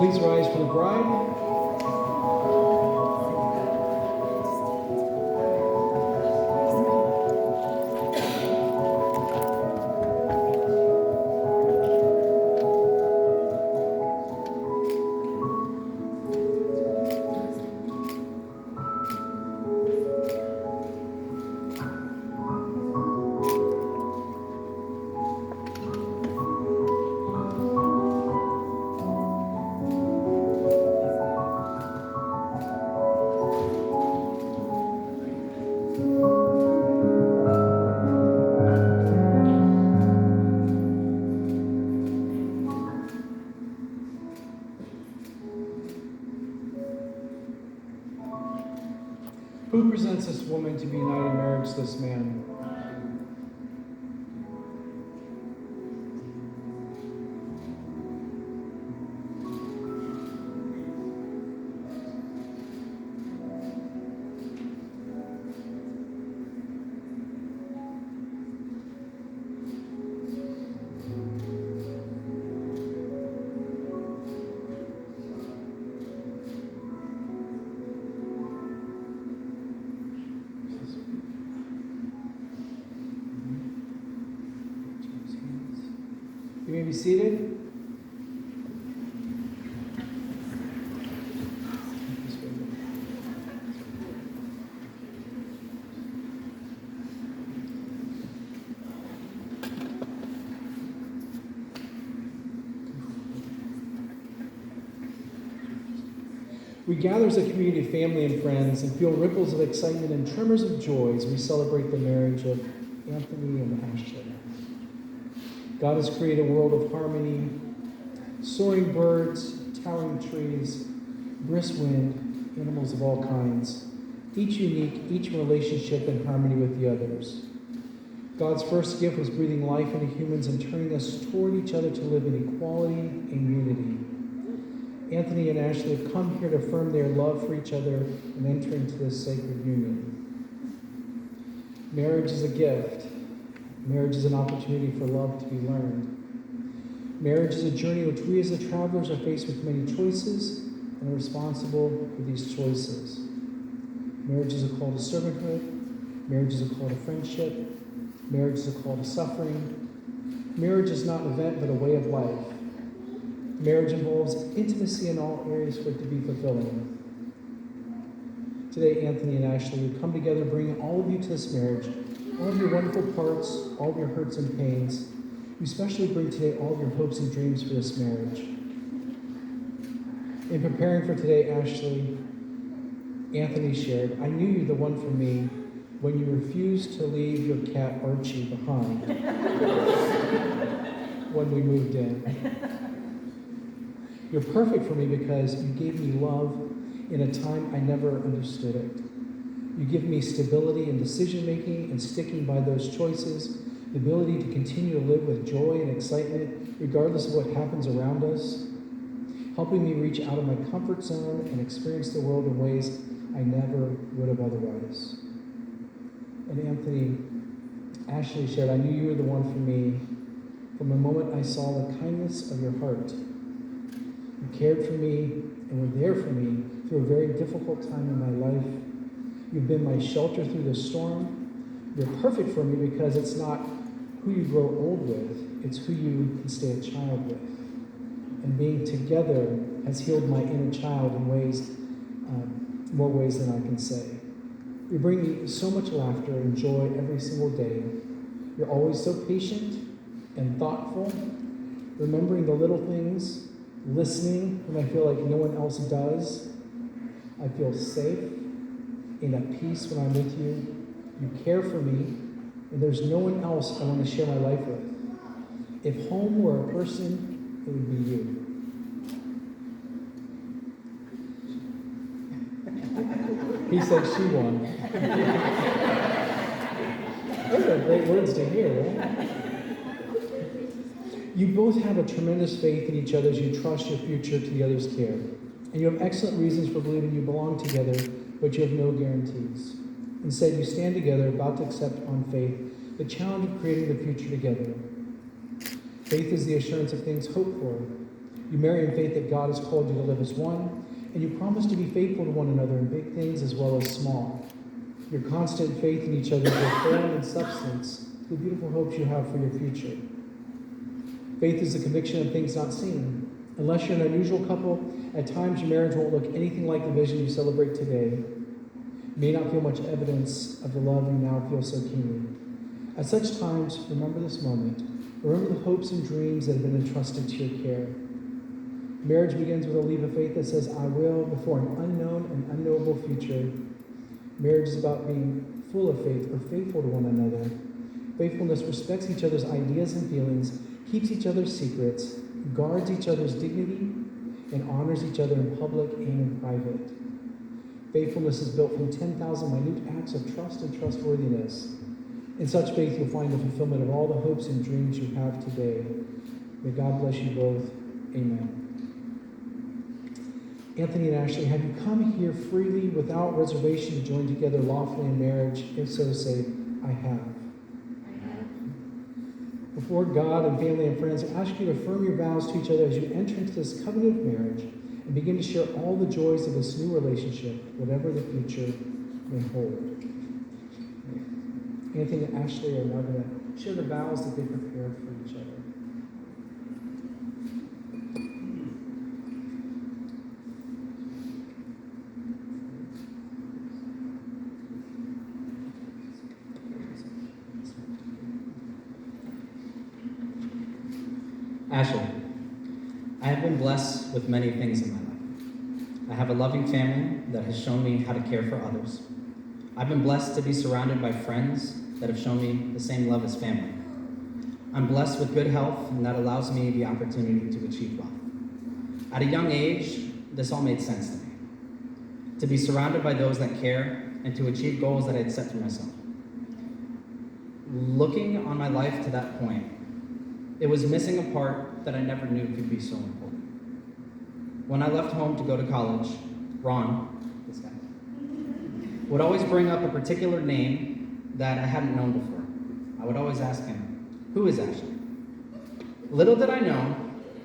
Please rise for the bride. Who presents this woman to be united in marriage to this man? You may be seated. We gather as a community of family and friends and feel ripples of excitement and tremors of joy as we celebrate the marriage of Anthony and Ashley. God has created a world of harmony, soaring birds, towering trees, brisk wind, animals of all kinds, each unique, each in relationship and harmony with the others. God's first gift was breathing life into humans and turning us toward each other to live in equality and unity. Anthony and Ashley have come here to affirm their love for each other and enter into this sacred union. Marriage is a gift. Marriage is an opportunity for love to be learned. Marriage is a journey in which we as the travelers are faced with many choices and are responsible for these choices. Marriage is a call to servanthood. Marriage is a call to friendship. Marriage is a call to suffering. Marriage is not an event, but a way of life. Marriage involves intimacy in all areas for it to be fulfilling. Today, Anthony and Ashley would come together bringing all of you to this marriage, all of your wonderful parts, all of your hurts and pains. We especially bring today all of your hopes and dreams for this marriage. In preparing for today, Ashley, Anthony shared, I knew you the one for me when you refused to leave your cat Archie behind when we moved in. You're perfect for me because you gave me love in a time I never understood it. You give me stability in decision-making and sticking by those choices, the ability to continue to live with joy and excitement regardless of what happens around us, helping me reach out of my comfort zone and experience the world in ways I never would have otherwise. And Anthony, Ashley shared, I knew you were the one for me from the moment I saw the kindness of your heart. You cared for me and were there for me through a very difficult time in my life. You've been my shelter through the storm. You're perfect for me because it's not who you grow old with, it's who you can stay a child with. And being together has healed my inner child in ways, more ways than I can say. You bring me so much laughter and joy every single day. You're always so patient and thoughtful, remembering the little things, listening when I feel like no one else does. I feel safe and at peace when I'm with you. You care for me, and there's no one else I want to share my life with. If home were a person, it would be you. He said she won. Those are great words to hear, right? You both have a tremendous faith in each other as you trust your future to the other's care. And you have excellent reasons for believing you belong together, but you have no guarantees. Instead, you stand together, about to accept on faith the challenge of creating the future together. Faith is the assurance of things hoped for, You marry in faith that God has called you to live as one, and you promise to be faithful to one another in big things as well as small. Your constant faith in each other will form and substance the beautiful hopes you have for your future. Faith is the conviction of things not seen. Unless you're an unusual couple, at times your marriage won't look anything like the vision you celebrate today. You may not feel much evidence of the love you now feel so keenly. At such times, remember this moment. Remember the hopes and dreams that have been entrusted to your care. Marriage begins with a leap of faith that says, I will, before an unknown and unknowable future. Marriage is about being full of faith or faithful to one another. Faithfulness respects each other's ideas and feelings, keeps each other's secrets, guards each other's dignity, and honors each other in public and in private. Faithfulness is built from 10,000 minute acts of trust and trustworthiness. In such faith, you'll find the fulfillment of all the hopes and dreams you have today. May God bless you both. Amen. Anthony and Ashley, have you come here freely without reservation to join together lawfully in marriage? If so, say, I have. Before God and family and friends, I ask you to affirm your vows to each other as you enter into this covenant of marriage and begin to share all the joys of this new relationship, whatever the future may hold. Anthony and Ashley are now going to share the vows that they prepared for each other. Ashley, I have been blessed with many things in my life. I have a loving family that has shown me how to care for others. I've been blessed to be surrounded by friends that have shown me the same love as family. I'm blessed with good health, and that allows me the opportunity to achieve wealth. At a young age, this all made sense to me. To be surrounded by those that care and to achieve goals that I had set for myself. Looking on my life to that point, it was missing a part that I never knew could be so important. When I left home to go to college, Ron, this guy, would always bring up a particular name that I hadn't known before. I would always ask him, who is Ashley? Little did I know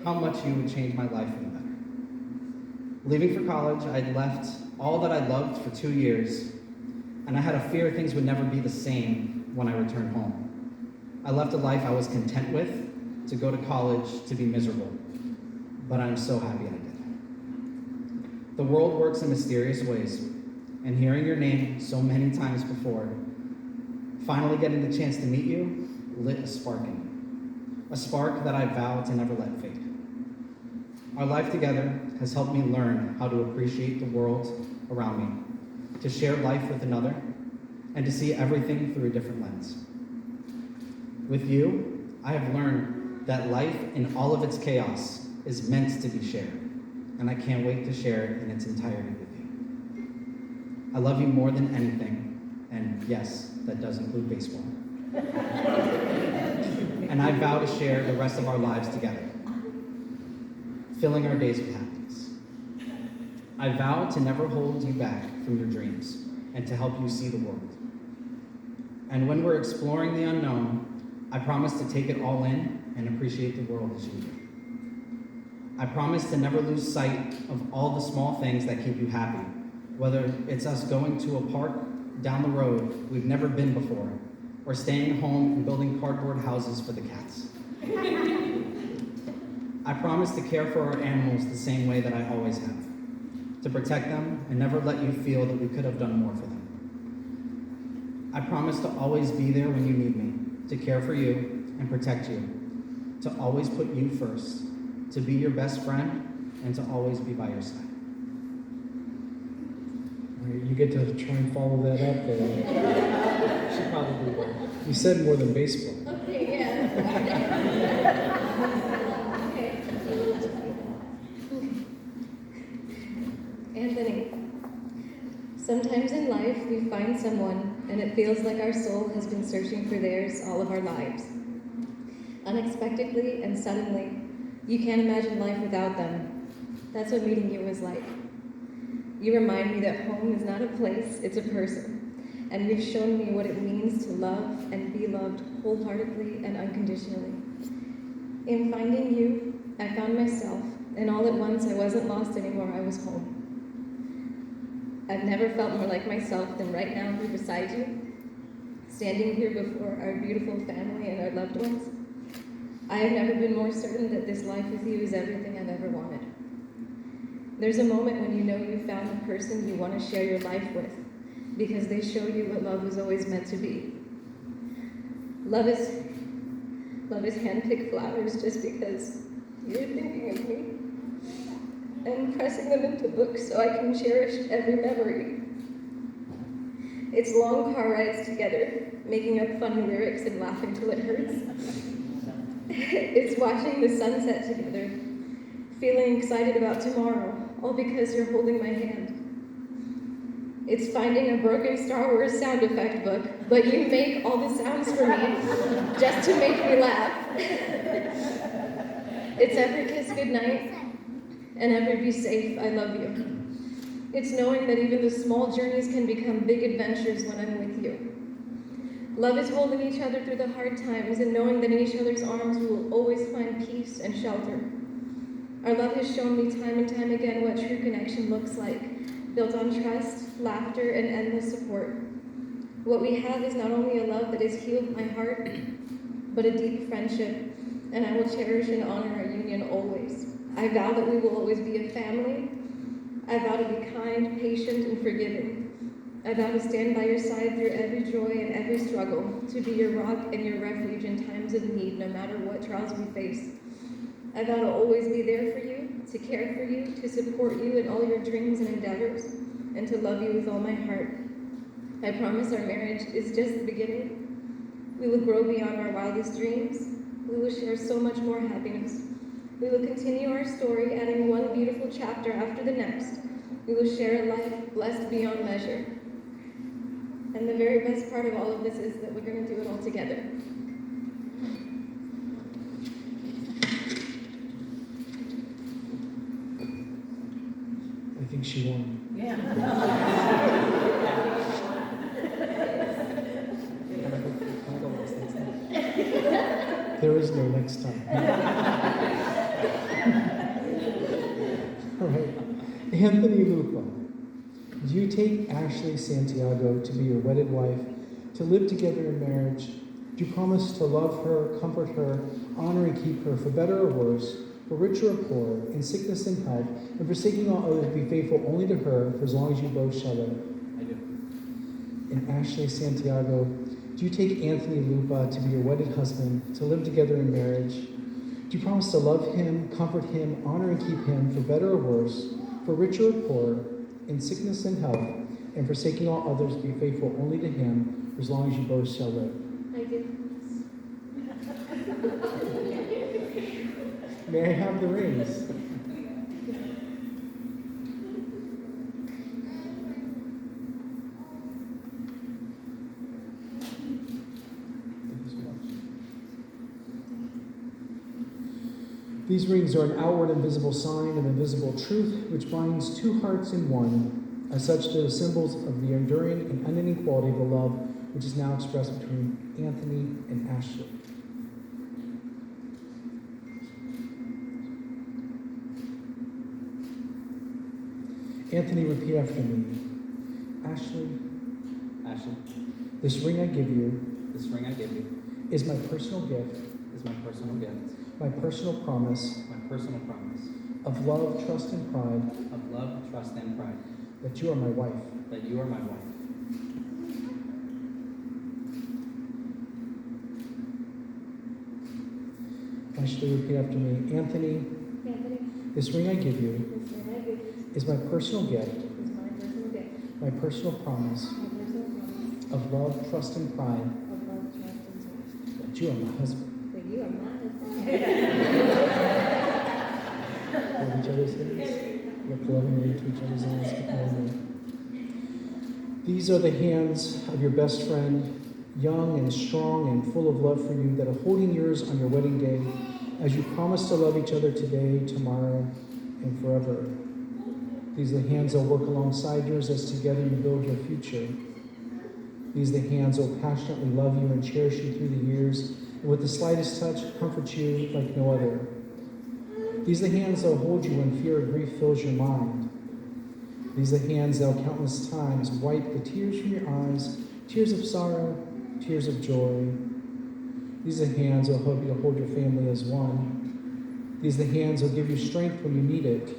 how much he would change my life for the better. Leaving for college, I had left all that I loved for 2 years, and I had a fear things would never be the same when I returned home. I left a life I was content with to go to college to be miserable, but I'm so happy I did. The world works in mysterious ways, and hearing your name so many times before, finally getting the chance to meet you, lit a spark in me. A spark that I vow to never let fade. Our life together has helped me learn how to appreciate the world around me, to share life with another, and to see everything through a different lens. With you, I have learned that life in all of its chaos is meant to be shared, and I can't wait to share it in its entirety with you. I love you more than anything, and yes, that does include baseball. And I vow to share the rest of our lives together, filling our days with happiness. I vow to never hold you back from your dreams and to help you see the world. And when we're exploring the unknown, I promise to take it all in and appreciate the world as you do. I promise to never lose sight of all the small things that keep you happy, whether it's us going to a park down the road we've never been before, or staying home and building cardboard houses for the cats. I promise to care for our animals the same way that I always have, to protect them and never let you feel that we could have done more for them. I promise to always be there when you need me, to care for you and protect you, to always put you first, to be your best friend, and to always be by your side. All right, you get to try and follow that up there. She probably will. You said more than baseball. Okay, yeah. Okay. Anthony, sometimes in life we find someone and it feels like our soul has been searching for theirs all of our lives. Unexpectedly and suddenly, you can't imagine life without them. That's what meeting you was like. You remind me that home is not a place, it's a person. And you've shown me what it means to love and be loved wholeheartedly and unconditionally. In finding you, I found myself and all at once I wasn't lost anymore, I was home. I've never felt more like myself than right now here beside you, standing here before our beautiful family and our loved ones. I have never been more certain that this life with you is everything I've ever wanted. There's a moment when you know you've found the person you want to share your life with, because they show you what love was always meant to be. Love is hand-picked flowers just because you're thinking of me, and pressing them into books so I can cherish every memory. It's long car rides together, making up funny lyrics and laughing till it hurts. It's watching the sunset together, feeling excited about tomorrow, all because you're holding my hand. It's finding a broken Star Wars sound effect book, but you make all the sounds for me just to make me laugh. It's every kiss goodnight and every be safe, I love you. It's knowing that even the small journeys can become big adventures when I'm with you. Love is holding each other through the hard times and knowing that in each other's arms we will always find peace and shelter. Our love has shown me time and time again what true connection looks like, built on trust, laughter, and endless support. What we have is not only a love that has healed my heart, but a deep friendship, and I will cherish and honor our union always. I vow that we will always be a family. I vow to be kind, patient, and forgiving. I vow to stand by your side through every joy and every struggle, to be your rock and your refuge in times of need, no matter what trials we face. I vow to always be there for you, to care for you, to support you in all your dreams and endeavors, and to love you with all my heart. I promise our marriage is just the beginning. We will grow beyond our wildest dreams. We will share so much more happiness. We will continue our story, adding one beautiful chapter after the next. We will share a life blessed beyond measure. And the very best part of all of this is that we're going to do it all together. I think she won. Yeah. There is no next time. All right. Anthony Lupa, do you take Ashley Santiago to be your wedded wife, to live together in marriage? Do you promise to love her, comfort her, honor and keep her, for better or worse, for richer or poorer, in sickness and health, and forsaking all others, be faithful only to her for as long as you both shall live? I do. And Ashley Santiago, do you take Anthony Lupa to be your wedded husband, to live together in marriage? Do you promise to love him, comfort him, honor and keep him, for better or worse, for richer or poorer, in sickness and health, and forsaking all others, be faithful only to him for as long as you both shall live? I do. May I have the rings? These rings are an outward and visible sign of invisible truth, which binds two hearts in one. As such, they are symbols of the enduring and unending quality of the love which is now expressed between Anthony and Ashley. Anthony, repeat after me. Ashley, Ashley, this ring I give you this ring I give you is my personal gift, is my personal gift, my personal promise my personal promise of love, trust, and pride of love, trust, and pride, that you are my wife. that you are my wife. Ashley, repeat after me. Anthony, Anthony, this ring I give you this ring I give you is my personal gift, is my personal gift, my personal promise my personal promise of love, trust, and pride of love, trust, and trust. that you are my husband. That you are my husband. Hold each other's hands. Look lovingly to each other's eyes. Keep moving. These are the hands of your best friend, young and strong and full of love for you, that are holding yours on your wedding day, as you promise to love each other today, tomorrow, and forever. These are the hands that will work alongside yours as together you build your future. These are the hands that will passionately love you and cherish you through the years, and with the slightest touch, comfort you like no other. These are the hands that will hold you when fear or grief fills your mind. These are the hands that will countless times wipe the tears from your eyes, tears of sorrow, tears of joy. These are the hands that will help you to hold your family as one. These are the hands that will give you strength when you need it.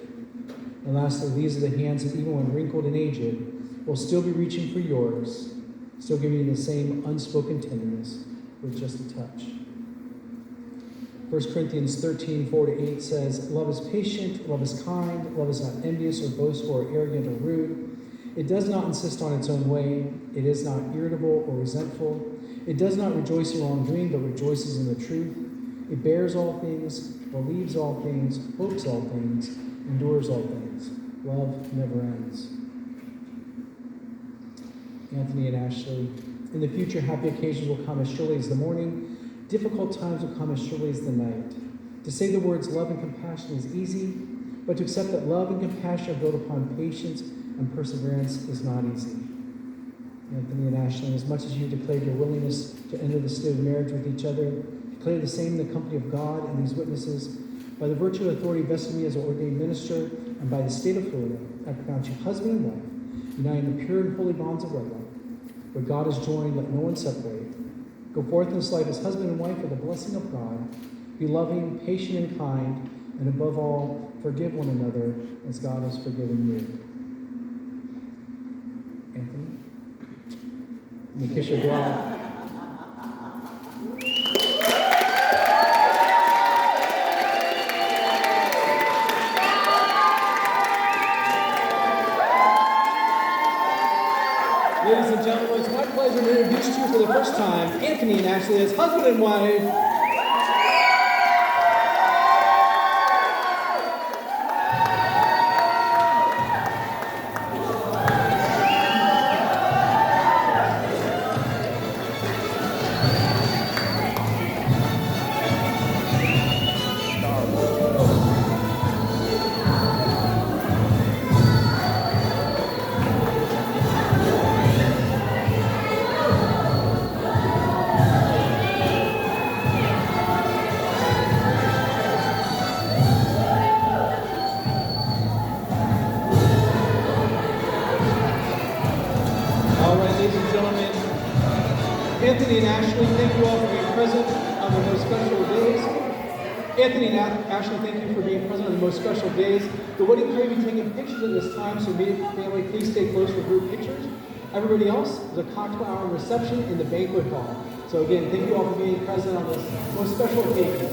And lastly, these are the hands that even when wrinkled and aged, will still be reaching for yours, still giving you the same unspoken tenderness with just a touch. 1 Corinthians 13, 4-8 says, love is patient, love is kind, love is not envious or boastful or arrogant or rude. It does not insist on its own way. It is not irritable or resentful. It does not rejoice in wrongdoing, but rejoices in the truth. It bears all things, believes all things, hopes all things, endures all things. Love never ends. Anthony and Ashley, in the future, happy occasions will come as surely as the morning. Difficult times will come as surely as the night. To say the words love and compassion is easy, but to accept that love and compassion are built upon patience and perseverance is not easy. Anthony and Ashley, as much as you declared your willingness to enter the state of marriage with each other, declare the same in the company of God and these witnesses. By the virtue of authority vested in me as an ordained minister, and by the state of Florida, I pronounce you husband and wife, united in the pure and holy bonds of wedlock. What God has joined, let no one separate. Go forth in this life as husband and wife with the blessing of God. Be loving, patient, and kind, and above all, forgive one another as God has forgiven you. Anthony? Let me kiss your bride. Ladies and gentlemen, it's my pleasure to introduce to you for the first time Anthony and Ashley as husband and wife. Anthony and Ashley, thank you all for being present on the most special days. Anthony and Ashley, thank you for being present on the most special days. The wedding pair will be taking pictures at this time, so immediate family, please stay close for group pictures. Everybody else, there's a cocktail hour and reception in the banquet hall. So again, thank you all for being present on this most special occasion.